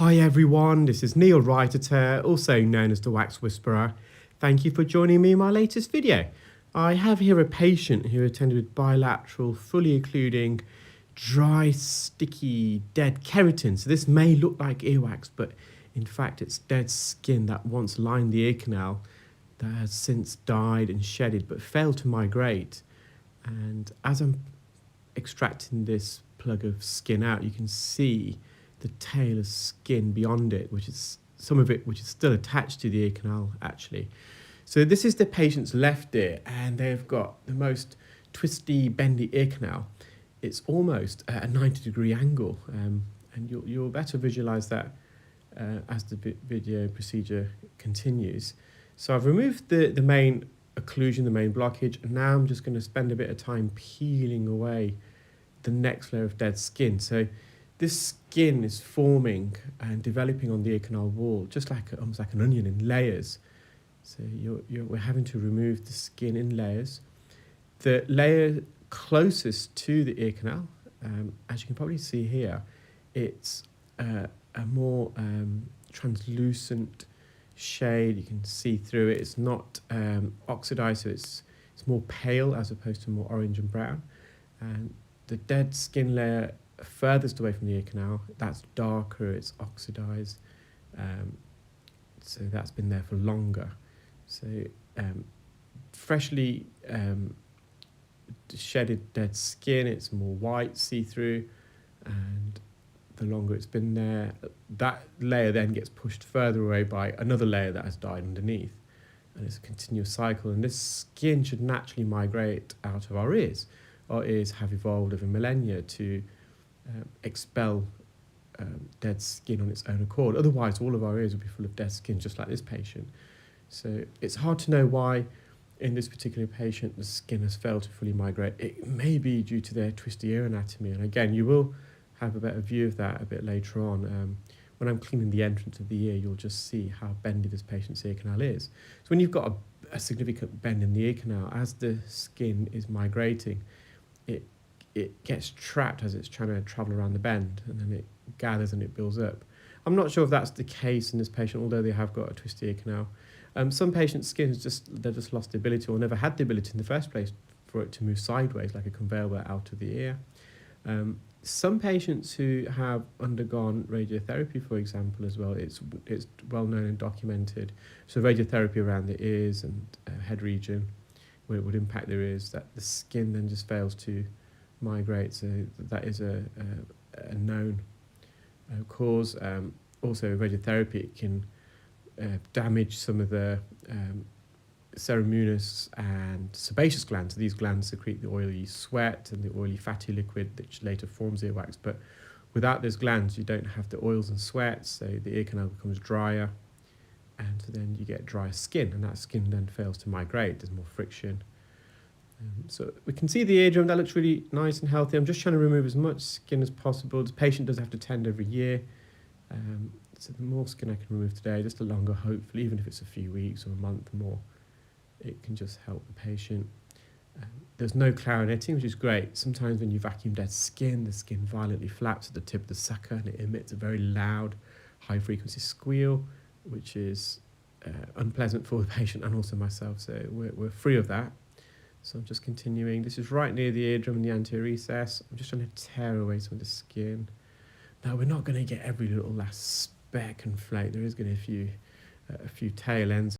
Hi everyone, this is Neil Writer, also known as the Wax Whisperer. Thank you for joining me in my latest video. I have here a patient who attended with bilateral, fully occluding, dry, sticky, dead keratin. So this may look like earwax, but in fact it's dead skin that once lined the ear canal that has since died and shedded but failed to migrate. And as I'm extracting this plug of skin out, you can see the tail of skin beyond it, which is some of it which is still attached to the ear canal actually. So this is the patient's left ear, and they've got the most twisty, bendy ear canal. It's almost at a 90-degree angle, and you'll better visualize that as the video procedure continues. So I've removed the main occlusion, the main blockage, and now I'm just going to spend a bit of time peeling away the next layer of dead skin. So this skin is forming and developing on the ear canal wall, just like almost like an onion in layers. So we're having to remove the skin in layers. The layer closest to the ear canal, as you can probably see here, it's a more translucent shade. You can see through it. It's not oxidized, so it's more pale as opposed to more orange and brown. And the dead skin layer furthest away from the ear canal, that's darker, it's oxidized, so that's been there for longer. So freshly shedded dead skin, it's more white, see-through, and the longer it's been there, that layer then gets pushed further away by another layer that has died underneath, and it's a continuous cycle. And this skin should naturally migrate out of our ears. Our ears have evolved over millennia to expel dead skin on its own accord. Otherwise, all of our ears would be full of dead skin, just like this patient. So it's hard to know why in this particular patient the skin has failed to fully migrate. It may be due to their twisty ear anatomy, and again, you will have a better view of that a bit later on. When I'm cleaning the entrance of the ear, you'll just see how bendy this patient's ear canal is. So when you've got a significant bend in the ear canal, as the skin is migrating, it gets trapped as it's trying to travel around the bend, and then it gathers and it builds up. I'm not sure if that's the case in this patient, although they have got a twisted ear canal. Some patients' skin is they've just lost the ability, or never had the ability in the first place, for it to move sideways like a conveyor belt out of the ear. Some patients who have undergone radiotherapy, for example, as well, it's well known and documented. So radiotherapy around the ears and head region, where it would impact their ears, that the skin then just fails to migrate. So that is a known cause. Also, radiotherapy, it can damage some of the ceremunous and sebaceous glands. So these glands secrete the oily sweat and the oily fatty liquid which later forms earwax. But without those glands, you don't have the oils and sweat, so the ear canal becomes drier, and so then you get drier skin, and that skin then fails to migrate. There's more friction. So we can see the eardrum, that looks really nice and healthy. I'm just trying to remove as much skin as possible. The patient does have to tend every year. So the more skin I can remove today, just the longer, hopefully, even if it's a few weeks or a month more, it can just help the patient. There's no clarinetting, which is great. Sometimes when you vacuum dead skin, the skin violently flaps at the tip of the sucker, and it emits a very loud, high-frequency squeal, which is unpleasant for the patient and also myself. So we're free of that. So I'm just continuing. This is right near the eardrum and the anterior recess. I'm just trying to tear away some of the skin. Now, we're not going to get every little last speck and flake. There is going to be a few tail ends.